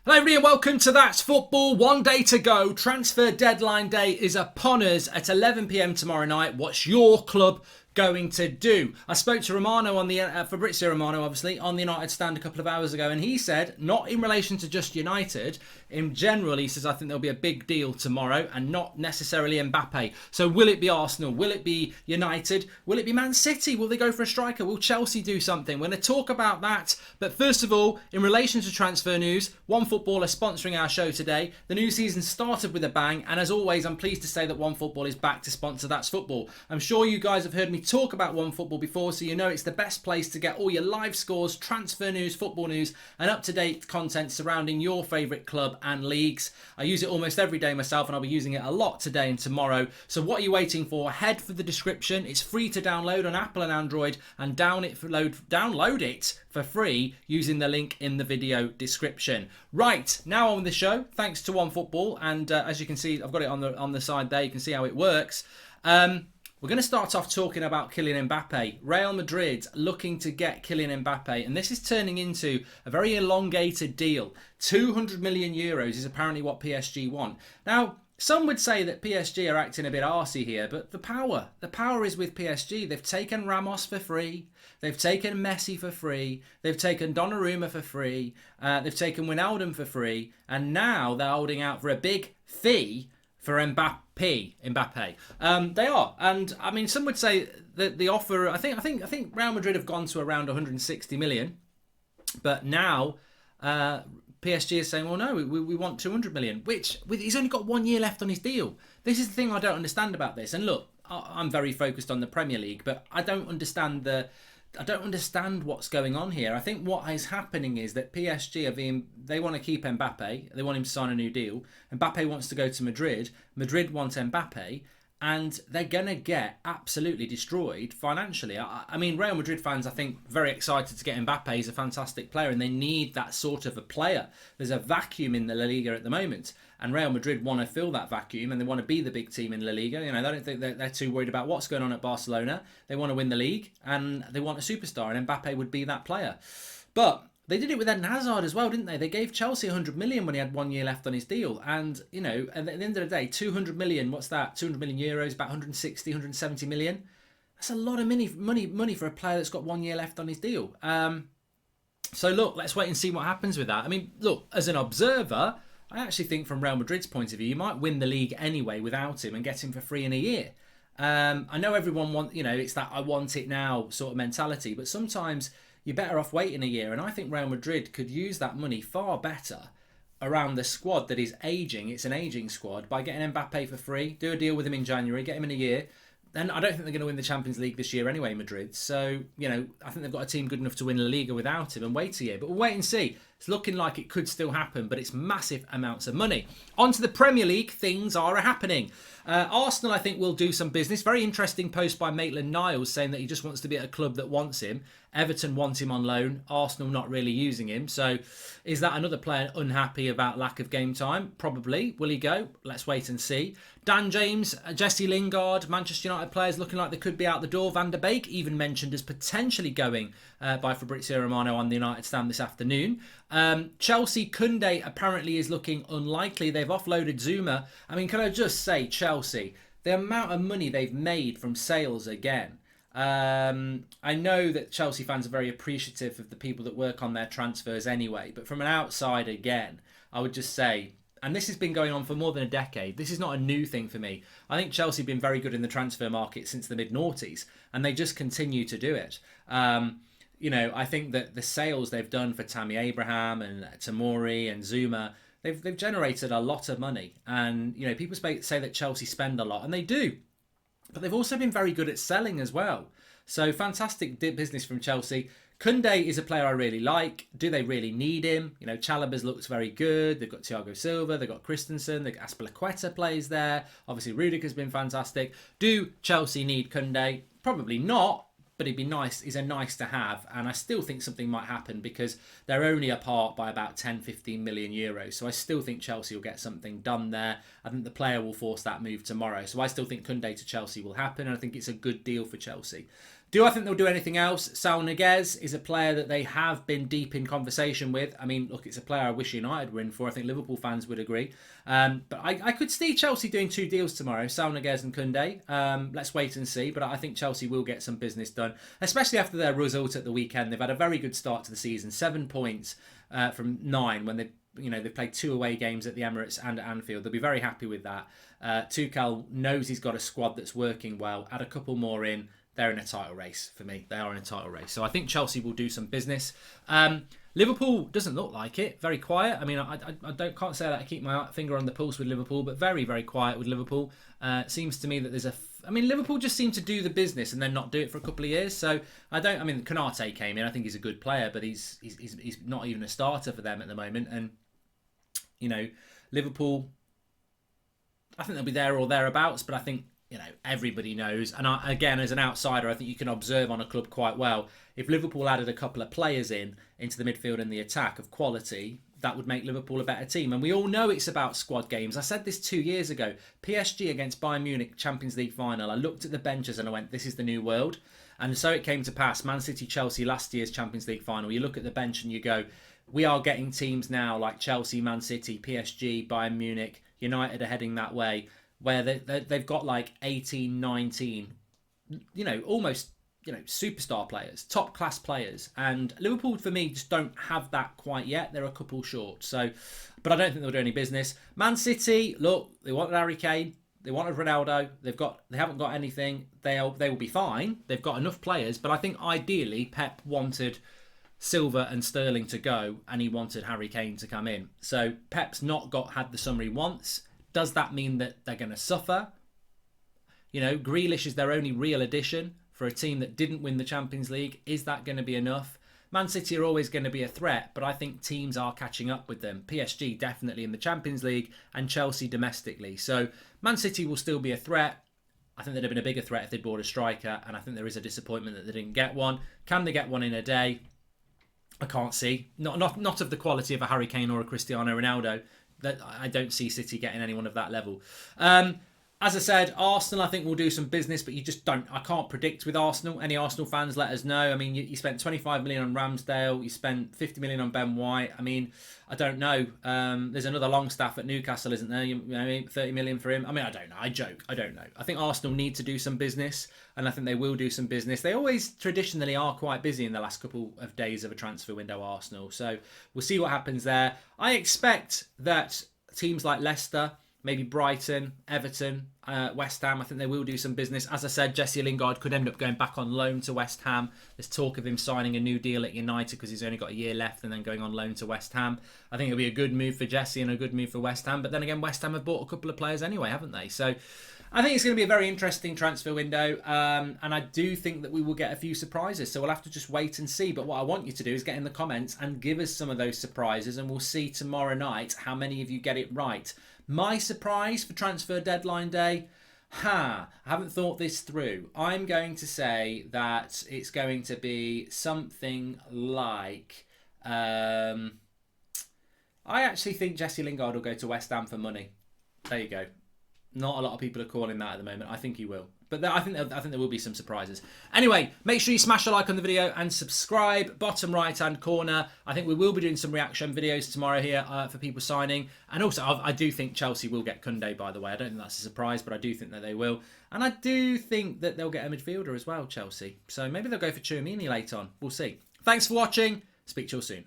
Hello everybody and welcome to That's Football. One day to go. Transfer deadline day is upon us at 11 p.m. tomorrow night. What's your club going to do? I spoke to Romano on the Fabrizio Romano, obviously, on the United stand a couple of hours ago, and he said, not in relation to just United, in general, he says, I think there'll be a big deal tomorrow and not necessarily Mbappe. So will it be Arsenal? Will it be United? Will it be Man City? Will they go for a striker? Will Chelsea do something? We're going to talk about that. But first of all, in relation to transfer news, OneFootball is sponsoring our show today. The new season started with a bang, and as always, I'm pleased to say that OneFootball is back to sponsor That's Football. I'm sure you guys have heard me talk about OneFootball before, so you know it's the best place to get all your live scores, transfer news, football news, and up-to-date content surrounding your favourite club and leagues. I use it almost every day myself, and I'll be using it a lot today and tomorrow. So what are you waiting for? Head for the description. It's free to download on Apple and Android, and download it for free using the link in the video description. Right, now on the show, thanks to OneFootball, and as you can see, I've got it on the side there. You can see how it works. We're going to start off talking about Kylian Mbappe. Real Madrid looking to get Kylian Mbappe, and this is turning into a very elongated deal. 200 million euros is apparently what PSG want. Now, some would say that PSG are acting a bit arsey here, but the power is with PSG. They've taken Ramos for free. They've taken Messi for free. They've taken Donnarumma for free. They've taken Wijnaldum for free. And now they're holding out for a big fee for Mbappe. They are, and I mean, some would say that the offer. I think Real Madrid have gone to around 160 million, but now PSG is saying, well, no, we want 200 million. Which he's only got 1 year left on his deal. This is the thing I don't understand about this. And look, I'm very focused on the Premier League, but I don't understand what's going on here. I think what is happening is that PSG they want to keep Mbappe. They want him to sign a new deal. Mbappe wants to go to Madrid. Madrid wants Mbappe. And they're going to get absolutely destroyed financially. I mean, Real Madrid fans, I think, very excited to get Mbappe. He's a fantastic player and they need that sort of a player. There's a vacuum in the La Liga at the moment. And Real Madrid want to fill that vacuum and they want to be the big team in La Liga. You know, they don't think they're too worried about what's going on at Barcelona. They want to win the league and they want a superstar, and Mbappe would be that player. But they did it with Eden Hazard as well, didn't they? They gave Chelsea 100 million when he had 1 year left on his deal. And, you know, at the end of the day, 200 million, what's that? 200 million euros, about 160, 170 million. That's a lot of money for a player that's got 1 year left on his deal. So, look, let's wait and see what happens with that. I mean, look, as an observer, I actually think from Real Madrid's point of view, you might win the league anyway without him and get him for free in a year. I know everyone it's that I want it now sort of mentality, but sometimes you're better off waiting a year. And I think Real Madrid could use that money far better around the squad that is aging. It's an aging squad, by getting Mbappe for free, do a deal with him in January, get him in a year. Then I don't think they're going to win the Champions League this year anyway, Madrid. So, you know, I think they've got a team good enough to win La Liga without him, and wait a year. But we'll wait and see. It's looking like it could still happen, but it's massive amounts of money. On to the Premier League, things are happening. Arsenal, I think, will do some business. Very interesting post by Maitland-Niles saying that he just wants to be at a club that wants him. Everton want him on loan. Arsenal not really using him. So is that another player unhappy about lack of game time? Probably. Will he go? Let's wait and see. Dan James, Jesse Lingard, Manchester United players looking like they could be out the door. Van der Beek even mentioned as potentially going by Fabrizio Romano on the United stand this afternoon. Chelsea, Koundé apparently is looking unlikely. They've offloaded Zuma. I mean, can I just say, Chelsea, the amount of money they've made from sales again. I know that Chelsea fans are very appreciative of the people that work on their transfers anyway, but from an outside again, I would just say, and this has been going on for more than a decade, this is not a new thing for me. I think Chelsea have been very good in the transfer market since the mid-noughties, and they just continue to do it. You know, I think that the sales they've done for Tammy Abraham and Tomori and Zuma, they've generated a lot of money. And, you know, people say that Chelsea spend a lot, and they do. But they've also been very good at selling as well. So fantastic business from Chelsea. Koundé is a player I really like. Do they really need him? You know, Chalobah's looks very good. They've got Thiago Silva. They've got Christensen. They've got Azpilicueta plays there. Obviously, Rudiger's been fantastic. Do Chelsea need Koundé? Probably not. But it'd be nice. He's a nice to have, and I still think something might happen because they're only apart by about 10-15 million euros. So I still think Chelsea will get something done there. I think the player will force that move tomorrow. So I still think Koundé to Chelsea will happen, and I think it's a good deal for Chelsea. Do I think they'll do anything else? Saul Niguez is a player that they have been deep in conversation with. I mean, look, it's a player I wish United were in for. I think Liverpool fans would agree. But I could see Chelsea doing 2 deals tomorrow, Saul Niguez and Koundé. Let's wait and see. But I think Chelsea will get some business done, especially after their result at the weekend. They've had a very good start to the season, 7 points from 9 when they've played 2 away games at the Emirates and at Anfield. They'll be very happy with that. Tuchel knows he's got a squad that's working well. Add a couple more in. They're in a title race for me. They are in a title race. So I think Chelsea will do some business. Liverpool doesn't look like it. Very quiet. I mean, I can't say that I keep my finger on the pulse with Liverpool, but very, very quiet with Liverpool. Seems to me that there's Liverpool just seem to do the business and then not do it for a couple of years. So Konate came in. I think he's a good player, but he's not even a starter for them at the moment. And, Liverpool, I think they'll be there or thereabouts, but I think, everybody knows. And again, as an outsider, I think you can observe on a club quite well. If Liverpool added a couple of players into the midfield and the attack of quality, that would make Liverpool a better team. And we all know it's about squad games. I said this 2 years ago. PSG against Bayern Munich Champions League final. I looked at the benches and I went, this is the new world. And so it came to pass. Man City, Chelsea, last year's Champions League final. You look at the bench and you go, we are getting teams now like Chelsea, Man City, PSG, Bayern Munich, United are heading that way, where they've got like 18, 19, almost, superstar players, top class players. And Liverpool, for me, just don't have that quite yet. They're a couple short. So, but I don't think they'll do any business. Man City, look, they wanted Harry Kane. They wanted Ronaldo. They haven't got anything. They will be fine. They've got enough players. But I think ideally Pep wanted Silva and Sterling to go, and he wanted Harry Kane to come in. So Pep's not had the summer he wants. Does that mean that they're going to suffer? Grealish is their only real addition for a team that didn't win the Champions League. Is that going to be enough? Man City are always going to be a threat, but I think teams are catching up with them. PSG definitely in the Champions League and Chelsea domestically. So Man City will still be a threat. I think they'd have been a bigger threat if they'd bought a striker, and I think there is a disappointment that they didn't get one. Can they get one in a day? I can't see. Not of the quality of a Harry Kane or a Cristiano Ronaldo. I don't see City getting anyone of that level. As I said, Arsenal I think will do some business, but I can't predict with Arsenal. Any Arsenal fans, let us know. I mean, you spent 25 million on Ramsdale, you spent 50 million on Ben White. I mean, I don't know. There's another Longstaff at Newcastle, isn't there? 30 million for him. I mean, I don't know. I joke. I don't know. I think Arsenal need to do some business, and I think they will do some business. They always traditionally are quite busy in the last couple of days of a transfer window, Arsenal. So we'll see what happens there. I expect that teams like Leicester, maybe Brighton, Everton, West Ham, I think they will do some business. As I said, Jesse Lingard could end up going back on loan to West Ham. There's talk of him signing a new deal at United because he's only got a year left and then going on loan to West Ham. I think it'll be a good move for Jesse and a good move for West Ham. But then again, West Ham have bought a couple of players anyway, haven't they? So I think it's going to be a very interesting transfer window. And I do think that we will get a few surprises. So we'll have to just wait and see. But what I want you to do is get in the comments and give us some of those surprises. And we'll see tomorrow night how many of you get it right. My surprise for transfer deadline day? I haven't thought this through. I'm going to say that it's going to be something like... I actually think Jesse Lingard will go to West Ham for money. There you go. Not a lot of people are calling that at the moment. I think he will. But I think there will be some surprises. Anyway, make sure you smash a like on the video and subscribe. Bottom right-hand corner. I think we will be doing some reaction videos tomorrow here for people signing. And also, I do think Chelsea will get Koundé, by the way. I don't think that's a surprise, but I do think that they will. And I do think that they'll get a midfielder as well, Chelsea. So maybe they'll go for Tchouaméni later on. We'll see. Thanks for watching. Speak to you all soon.